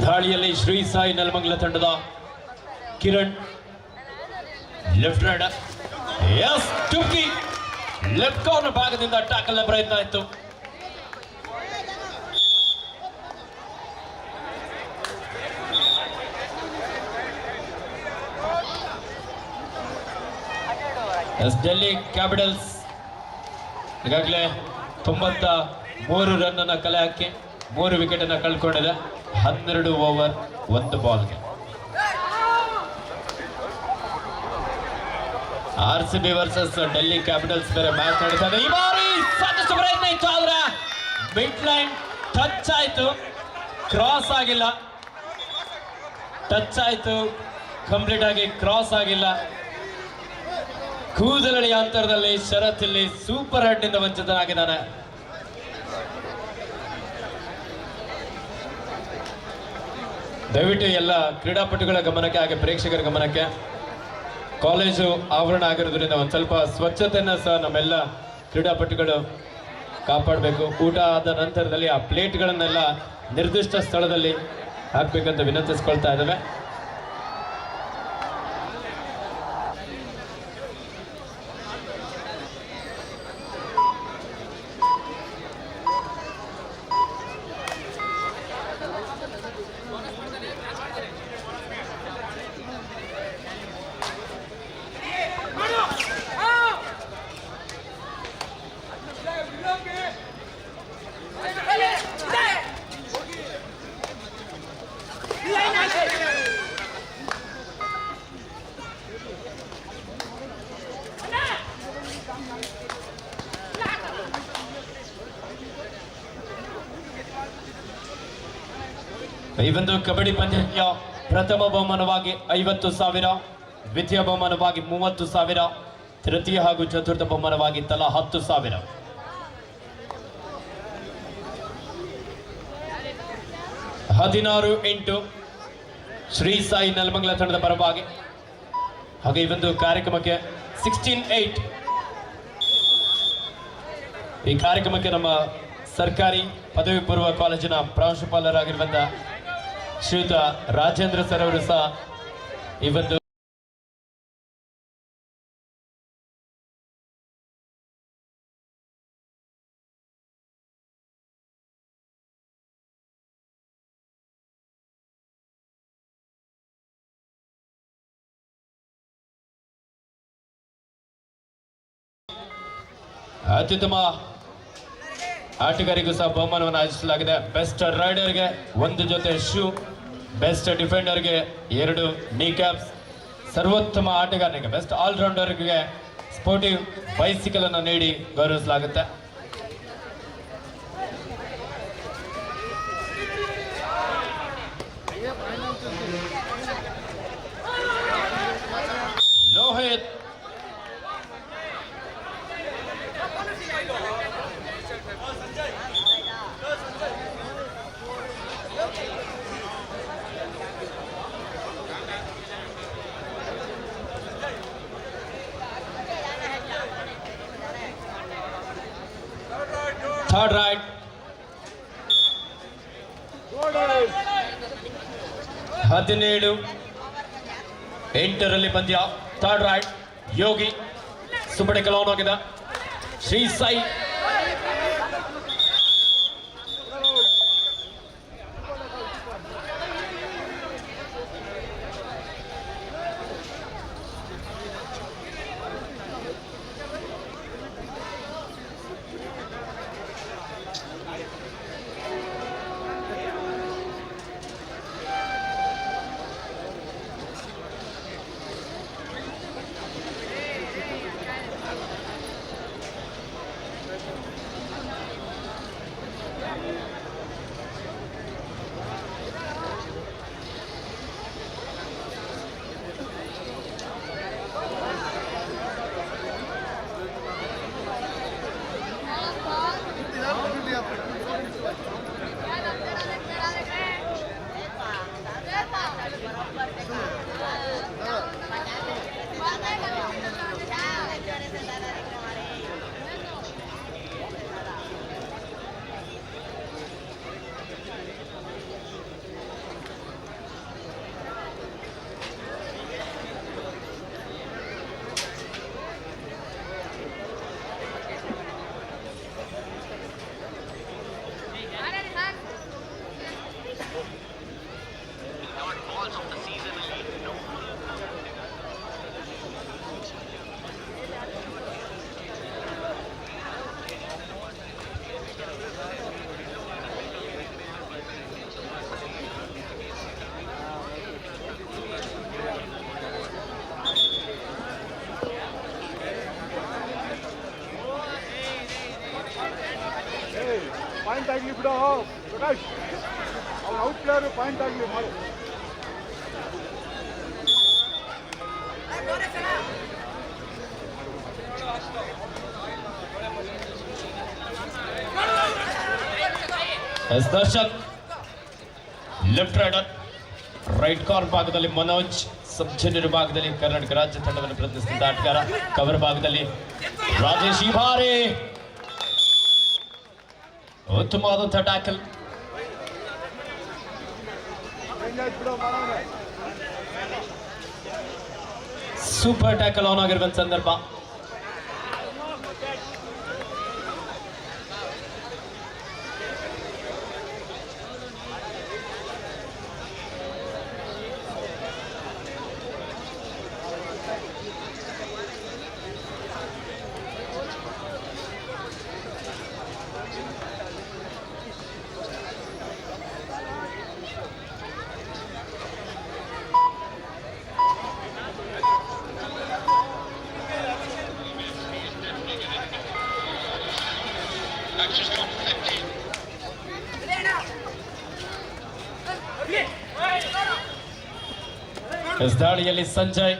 ದಾಳಿಯಲ್ಲಿ ಶ್ರೀ ಸಾಯಿ ನೆಲಮಂಗಲ ತಂಡದ Kiran left raider ಎಸ್ ಟುಕಿ ಲೆಫ್ಟ್ ಕಾರ್ನರ್ ಭಾಗದಿಂದ ಟ್ಯಾಕಲ್ ಪ್ರಯತ್ನ ಇತ್ತು. ಡೆಲ್ಲಿ ಕ್ಯಾಪಿಟಲ್ಸ್ ಈಗಾಗಲೇ 93 ರನ್ ಅನ್ನ ಕಲೆ ಹಾಕಿ 3 ವಿಕೆಟ್ ಅನ್ನ ಕಳ್ಕೊಂಡಿದೆ. 12 over 1 ಬಾಲ್ಗೆ. RCB versus Delhi capitals ಬೇರೆ ಮ್ಯಾಚ್ ನಡೀತಾ ಇದೆ. ಈ ಬಾರಿ ಸಾಕಷ್ಟು ಪ್ರಯತ್ನ ಇತ್ತು, ಆದ್ರೆ ಮಿಡ್ ಲೈನ್ ಟಚ್ ಆಯ್ತು, ಕ್ರಾಸ್ ಆಗಿಲ್ಲ. ಟಚ್ ಆಯ್ತು, ಕಂಪ್ಲೀಟ್ ಆಗಿ ಕ್ರಾಸ್ ಆಗಿಲ್ಲ. ಕೂದಲಡಿ ಅಂತರದಲ್ಲಿ ಶರತ್ ಇಲ್ಲಿ ಸೂಪರ್ ಹೆಡ್ ನಿಂದ ವಂಚಿತನಾಗಿದ್ದಾನೆ. ದಯವಿಟ್ಟು ಎಲ್ಲ ಕ್ರೀಡಾಪಟುಗಳ ಗಮನಕ್ಕೆ ಹಾಗೆ ಪ್ರೇಕ್ಷಕರ ಗಮನಕ್ಕೆ, ಕಾಲೇಜು ಆವರಣ ಆಗಿರೋದ್ರಿಂದ ಒಂದು ಸ್ವಲ್ಪ ಸ್ವಚ್ಛತೆಯನ್ನು ಸಹ ನಮ್ಮೆಲ್ಲ ಕ್ರೀಡಾಪಟುಗಳು ಕಾಪಾಡಬೇಕು. ಊಟ ಆದ ನಂತರದಲ್ಲಿ ಆ ಪ್ಲೇಟ್ಗಳನ್ನೆಲ್ಲ ನಿರ್ದಿಷ್ಟ ಸ್ಥಳದಲ್ಲಿ ಹಾಕಬೇಕಂತ ವಿನಂತಿಸ್ಕೊಳ್ತಾ ಇದ್ದೇವೆ. ಈ ಒಂದು ಕಬಡ್ಡಿ ಪಂದ್ಯ ಪ್ರಥಮ ಬಹುಮಾನವಾಗಿ 50,000, ದ್ವಿತೀಯ ಬಹುಮಾನವಾಗಿ 30,000, ತೃತೀಯ ಹಾಗೂ ಚತುರ್ಥ ಬಹುಮಾನವಾಗಿ ತಲಾ 10,000. (16-8) ಶ್ರೀ ಸಾಯಿ ನೆಲಮಂಗಲ ತಂಡದ ಪರವಾಗಿ. ಹಾಗೆ ಈ ಒಂದು ಕಾರ್ಯಕ್ರಮಕ್ಕೆ 16-8 ಈ ಕಾರ್ಯಕ್ರಮಕ್ಕೆ ನಮ್ಮ ಸರ್ಕಾರಿ ಪದವಿ ಪೂರ್ವ ಕಾಲೇಜಿನ ಪ್ರಾಂಶುಪಾಲರಾಗಿರುವಂತಹ ಶ್ರೀಯುತ ರಾಜೇಂದ್ರ ಸರ್ ಅವರು ಸಹ ಈ ಒಂದು ಅತ್ಯುತ್ತಮ ಆಟಗಾರಿಗೂ ಸಹ ಬಹುಮಾನವನ್ನು ಆಯೋಜಿಸಲಾಗಿದೆ. ಬೆಸ್ಟ್ ರೈಡರ್ಗೆ 1 ಜೊತೆ ಶೂ, ಬೆಸ್ಟ್ ಡಿಫೆಂಡರ್ಗೆ 2 ನೀ ಕ್ಯಾಪ್ಸ್, ಸರ್ವೋತ್ತಮ ಆಟಗಾರನಿಗೆ ಬೆಸ್ಟ್ ಆಲ್ರೌಂಡರ್ಗೆ ಸ್ಪೋರ್ಟಿವ್ ಬೈಸಿಕಲ್ ಅನ್ನು ನೀಡಿ ಗೌರವಿಸಲಾಗುತ್ತೆ. ಲೋಹಿತ್ ಥರ್ಡ್ ರೈಟ್, 17-8 ಪಂದ್ಯ. ಥರ್ಡ್ ರೈಟ್ ಯೋಗಿ ಸುಬಡೆ ಕಲೌನ್ ಹೋಗಿದ. ಶ್ರೀ ಸಾಯಿ ಆಗಲಿ ಬಿಡು ಪ್ರಕಾಶ್, ಅವ್ರು ಔಟ್ ಪ್ಲೇಯರ್ ಪಾಯಿಂಟ್ ಆಗಲಿ ಮಾಡು. Darshan left raider, right corner ಭಾಗದಲ್ಲಿ ಮನೋಜ್, ಸಬ್ ಜೂನಿಯರ್ ಭಾಗದಲ್ಲಿ ಕರ್ನಾಟಕ ರಾಜ್ಯ ತಂಡವನ್ನು ಪ್ರತಿನಿಧಿಸಿದ ಆಟಗಾರ, ಕವರ್ ಭಾಗದಲ್ಲಿ ರಾಜೇಶ್ ಇಬಾರೆ, ಉತ್ತಮವಾದಂತಹ ಟ್ಯಾಕಲ್. ಸೂಪರ್ ಟ್ಯಾಕಲ್ ಆನ್ ಆಗಿರುವಂತ ಸಂದರ್ಭ. ದಾಳಿಯಲ್ಲಿ ಸಂಜಯ್,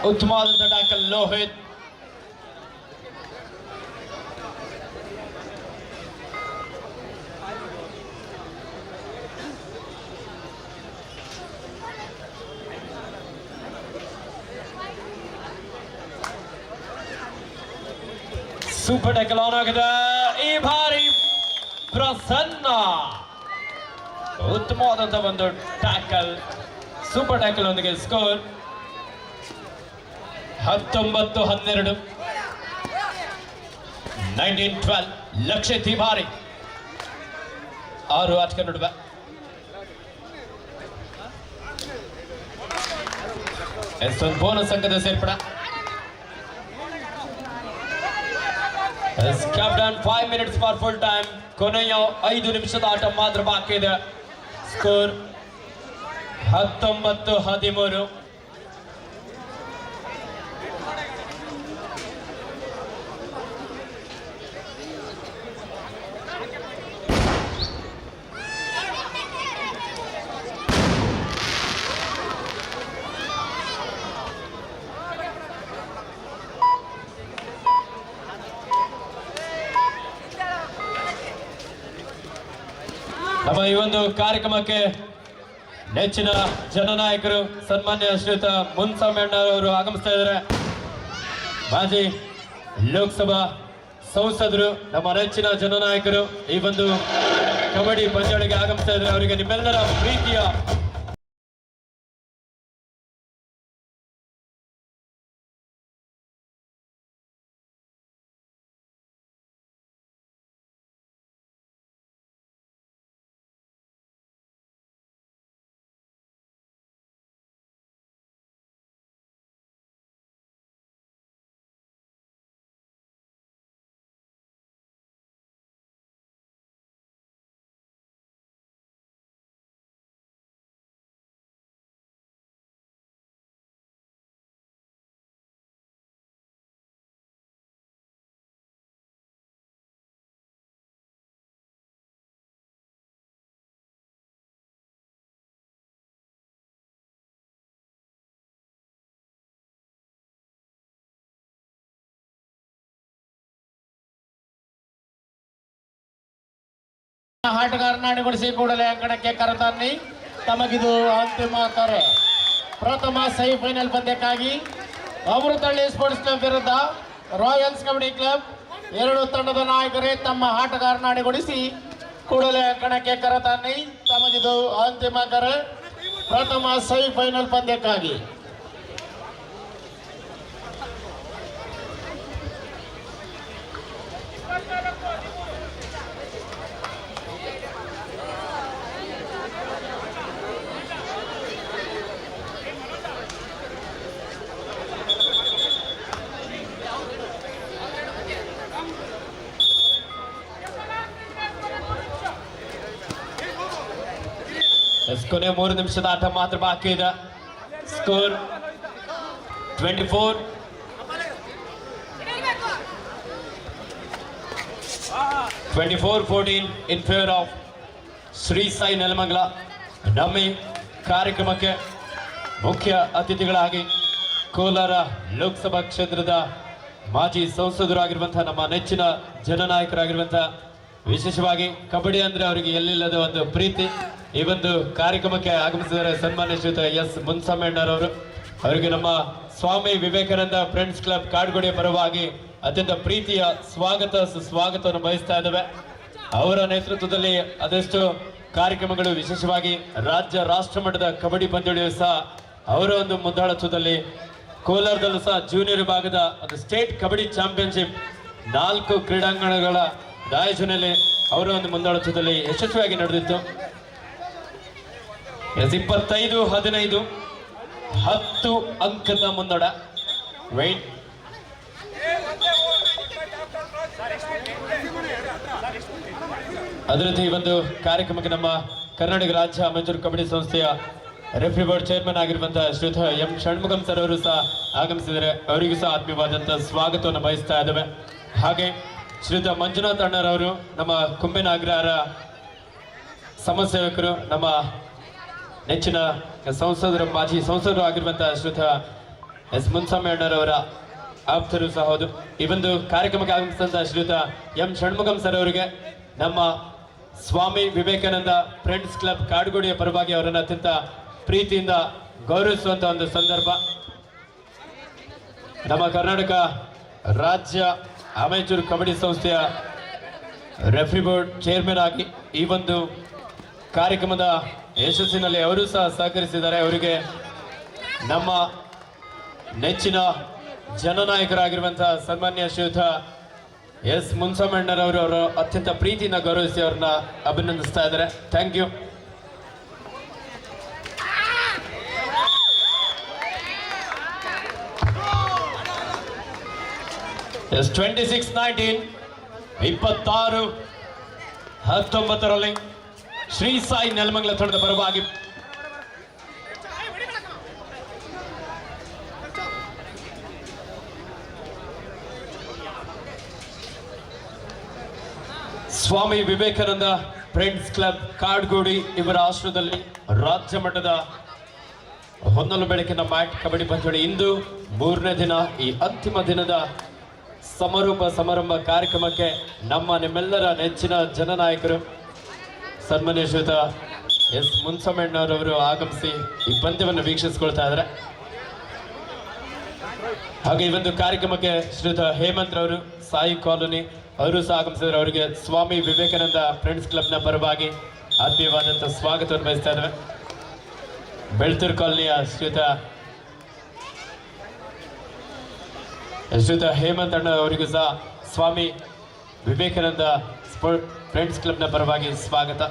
ಉತ್ತಮವಾದಂತಹ tackle Lohith, super tackle on ಆಗಿದೆ. ಈ ಬಾರಿ ಪ್ರಸನ್ನ, ಉತ್ತಮವಾದಂತಹ ಒಂದು ಟ್ಯಾಕಲ್, ಸೂಪರ್ ಟ್ಯಾಕಲ್ ಒಂದಿಗೆ ಸ್ಕೋರ್ 19-12. 19-12. ಲಕ್ಷಿತ್ ತಿವಾರಿ 6 ಆಟಗಾರ ನಡುವೆ. ಎಷ್ಟೊಂದು ಬೋನಸ್ ಅಂಕದ ಸೇರ್ಪಡೆ. Captain 5 minutes for full time. ಕೊನೆಯ 5 ನಿಮಿಷದ ಆಟ ಮಾತ್ರ ಬಾಕಿ ಇದೆ. ಸ್ಕೋರ್ 19-13. ನಮ್ಮ ಈ ಒಂದು ಕಾರ್ಯಕ್ರಮಕ್ಕೆ ನೆಚ್ಚಿನ ಜನನಾಯಕರು ಸನ್ಮಾನ್ಯ ಶ್ರೀಯುತ ಮುನ್ಸಾಮಣ್ಣ ಅವರು ಆಗಮಿಸ್ತಾ ಇದ್ದಾರೆ. ಮಾಜಿ ಲೋಕಸಭಾ ಸಂಸದರು, ನಮ್ಮ ನೆಚ್ಚಿನ ಜನನಾಯಕರು ಈ ಒಂದು ಕಬಡ್ಡಿ ಪಂದ್ಯಾವಳಿಗೆ ಆಗಮಿಸ್ತಾ ಇದ್ದಾರೆ. ಅವರಿಗೆ ನಿಮ್ಮೆಲ್ಲರ ಪ್ರೀತಿಯ ಆಟಗಾರನ ಅಣಿಗೊಳಿಸಿ ಕೂಡಲೇ ಅಂಕಣಕ್ಕೆ ಕರೆತನ್ನಿ. ತಮಗಿದು ಅಂತಿಮ ಕರೆ. ಪ್ರಥಮ ಸೆಮಿಫೈನಲ್ ಪಂದ್ಯಕ್ಕಾಗಿ ಅಮೃತಹಳ್ಳಿ ಸ್ಪೋರ್ಟ್ಸ್ ಕ್ಲಬ್ ವಿರುದ್ಧ ರಾಯಲ್ಸ್ ಕಬಡ್ಡಿ ಕ್ಲಬ್ ಎರಡು ತಂಡದ ನಾಯಕರೇ ತಮ್ಮ ಆಟಗಾರನ ಅಣಿಗೊಳಿಸಿ ಕೂಡಲೇ ಅಂಕಣಕ್ಕೆ ಕರೆತನ್ನಿ. ತಮಗಿದು ಅಂತಿಮ ಕರೆ. ಪ್ರಥಮ ಸೆಮಿಫೈನಲ್ ಪಂದ್ಯಕ್ಕಾಗಿ ಕೊನೆ 3 ನಿಮಿಷದ ಆಟ ಮಾತ್ರ ಬಾಕಿ ಇದೆ. Score 24. 24-14 in favor of Shri Sai Nelamangala. ನಮ್ಮ ಈ ಕಾರ್ಯಕ್ರಮಕ್ಕೆ ಮುಖ್ಯ ಅತಿಥಿಗಳಾಗಿ ಕೋಲಾರ ಲೋಕಸಭಾ ಕ್ಷೇತ್ರದ ಮಾಜಿ ಸಂಸದರಾಗಿರುವಂತಹ ನಮ್ಮ ನೆಚ್ಚಿನ ಜನನಾಯಕರಾಗಿರುವಂತಹ, ವಿಶೇಷವಾಗಿ ಕಬಡ್ಡಿ ಅಂದ್ರೆ ಅವರಿಗೆ ಎಲ್ಲಿಲ್ಲದ ಒಂದು ಪ್ರೀತಿ, ಈ ಒಂದು ಕಾರ್ಯಕ್ರಮಕ್ಕೆ ಆಗಮಿಸಿದರೆ ಸನ್ಮಾನ್ಯ ಶ್ರೀಯುತ ಎಸ್ ಮುನ್ಸಮ್ಮಣ್ಣರವರು. ಅವರಿಗೆ ನಮ್ಮ ಸ್ವಾಮಿ ವಿವೇಕಾನಂದ ಫ್ರೆಂಡ್ಸ್ ಕ್ಲಬ್ ಕಾಡ್ಗೋಡಿಯ ಪರವಾಗಿ ಅತ್ಯಂತ ಪ್ರೀತಿಯ ಸ್ವಾಗತ ಸುಸ್ವಾಗತವನ್ನು ಬಯಸ್ತಾ ಇದ್ದೇವೆ. ಅವರ ನೇತೃತ್ವದಲ್ಲಿ ಅದೆಷ್ಟು ಕಾರ್ಯಕ್ರಮಗಳು, ವಿಶೇಷವಾಗಿ ರಾಜ್ಯ ರಾಷ್ಟ್ರ ಮಟ್ಟದ ಕಬಡ್ಡಿ ಪಂದ್ಯಾವಳಿಯು ಸಹ ಅವರ ಒಂದು ಮುಂದಾಳತ್ವದಲ್ಲಿ, ಕೋಲಾರದಲ್ಲೂ ಸಹ ಜೂನಿಯರ್ ವಿಭಾಗದ ಒಂದು ಸ್ಟೇಟ್ ಕಬಡ್ಡಿ ಚಾಂಪಿಯನ್ಶಿಪ್ 4 ಕ್ರೀಡಾಂಗಣಗಳ ಆಯೋಜನೆಯಲ್ಲಿ ಅವರ ಒಂದು ಮುಂದಾಳತ್ವದಲ್ಲಿ ಯಶಸ್ವಿಯಾಗಿ ನಡೆದಿತ್ತು. 25-15 10 ಅಂಕದ ಮುನ್ನಡ. ವೈಟ್ ಅದೇ ರೀತಿ ಈ ಒಂದು ಕಾರ್ಯಕ್ರಮಕ್ಕೆ ನಮ್ಮ ಕರ್ನಾಟಕ ರಾಜ್ಯ ಅಮೆಚೂರ್ ಕಬಡ್ಡಿ ಸಂಸ್ಥೆಯ ರೆಫ್ರಿ ಬೋರ್ಡ್ ಚೇರ್ಮನ್ ಆಗಿರುವಂತಹ ಶ್ರೀಯುತ ಎಂ ಷಣ್ಮುಖಂ ಸರ್ ಅವರು ಸಹ ಆಗಮಿಸಿದರೆ ಅವರಿಗೂ ಸಹ ಆತ್ಮೀಯವಾದಂತಹ ಸ್ವಾಗತವನ್ನು ಬಯಸ್ತಾ ಇದ್ದೇವೆ. ಹಾಗೆ ಶ್ರೀಯುತ ಮಂಜುನಾಥ್ ಅಣ್ಣರವರು ನಮ್ಮ ಕುಂಬಿನ ಅಗ್ರಹಾರ ಸಮಾಜ ಸೇವಕರು, ನಮ್ಮ ನೆಚ್ಚಿನ ಸಂಸದರು, ಮಾಜಿ ಸಂಸದರು ಆಗಿರುವಂತಹ ಶ್ರೀಯುತ ಎಸ್ ಮುನ್ಸಮ್ಮಣ್ಣರವರ ಆಪ್ತರು ಸಹ ಹೌದು. ಈ ಒಂದು ಕಾರ್ಯಕ್ರಮಕ್ಕೆ ಆಗಮಿಸಿದಂತಹ ಶ್ರೀಯುತ ಎಂ ಷಣ್ಮುಖಂ ಸರ್ ಅವರಿಗೆ ನಮ್ಮ ಸ್ವಾಮಿ ವಿವೇಕಾನಂದ ಫ್ರೆಂಡ್ಸ್ ಕ್ಲಬ್ ಕಾಡ್ಗೋಡಿಯ ಪರವಾಗಿ ಅವರನ್ನು ಅತ್ಯಂತ ಪ್ರೀತಿಯಿಂದ ಗೌರವಿಸುವಂತಹ ಒಂದು ಸಂದರ್ಭ. ನಮ್ಮ ಕರ್ನಾಟಕ ರಾಜ್ಯ ಅಮೆಚೂರ್ ಕಬಡ್ಡಿ ಸಂಸ್ಥೆಯ ರೆಫ್ರಿ ಬೋರ್ಡ್ ಚೇರ್ಮನ್ ಆಗಿ ಈ ಒಂದು ಕಾರ್ಯಕ್ರಮದ ಯಶಸ್ಸಿನಲ್ಲಿ ಅವರು ಸಹ ಸಹಕರಿಸಿದ್ದಾರೆ. ಅವರಿಗೆ ನಮ್ಮ ನೆಚ್ಚಿನ ಜನನಾಯಕರಾಗಿರುವಂತಹ ಸನ್ಮಾನ್ಯ ಶ್ರೀಯುತ ಎಸ್ ಮುನ್ಸಮ್ಮಣ್ಣರವರು ಅವರು ಅತ್ಯಂತ ಪ್ರೀತಿಯಿಂದ ಗೌರವಿಸಿ ಅವ್ರನ್ನ ಅಭಿನಂದಿಸ್ತಾ ಇದ್ದಾರೆ. Thank you. Yes 26-19 26-19 Shri Sai Nelamangala ತಂಡದ ಪರವಾಗಿ ಸ್ವಾಮಿ ವಿವೇಕಾನಂದ ಫ್ರೆಂಡ್ಸ್ ಕ್ಲಬ್ ಕಾಡ್ಗೋಡಿ ಇವರ ಆಶ್ರಯದಲ್ಲಿ ರಾಜ್ಯ ಮಟ್ಟದ ಹೊನ್ನಲು ಬೆಳಕಿನ ಮ್ಯಾಟ್ ಕಬಡ್ಡಿ ಪಂದ್ಯಾವಳಿ ಇಂದು 3ನೇ ದಿನ. ಈ ಅಂತಿಮ ದಿನದ ಸಮಾರಂಭ ಕಾರ್ಯಕ್ರಮಕ್ಕೆ ನಿಮ್ಮೆಲ್ಲರ ನೆಚ್ಚಿನ ಜನನಾಯಕರು ಸನ್ಮಾನ್ಯ ಶ್ರೀಯುತ ಎಸ್ ಮುನ್ಸಮ್ಮಣ್ಣರವರು ಆಗಮಿಸಿ ಈ ಪಂದ್ಯವನ್ನು ವೀಕ್ಷಿಸಿಕೊಳ್ತಾ ಇದ್ದಾರೆ. ಹಾಗೆ ಈ ಒಂದು ಕಾರ್ಯಕ್ರಮಕ್ಕೆ ಶ್ರೀಯುತ ಹೇಮಂತ್ ರವರು ಸಾಯಿ ಕಾಲೋನಿ ಅವರು ಸಹ ಆಗಮಿಸಿದರೆ ಅವರಿಗೆ ಸ್ವಾಮಿ ವಿವೇಕಾನಂದ ಫ್ರೆಂಡ್ಸ್ ಕ್ಲಬ್ನ ಪರವಾಗಿ ಆತ್ಮೀಯವಾದಂಥ ಸ್ವಾಗತವನ್ನು ಬಯಸ್ತಾ ಇದ್ದೇವೆ. ಬೆಳ್ತೂರು ಕಾಲೋನಿಯ ಶ್ರೀಯುತ ಹೇಮಂತ್ ಅಣ್ಣ ಅವರಿಗೂ ಸಹ ಸ್ವಾಮಿ ವಿವೇಕಾನಂದ ಫ್ರೆಂಡ್ಸ್ ಕ್ಲಬ್ನ ಪರವಾಗಿ ಸ್ವಾಗತ.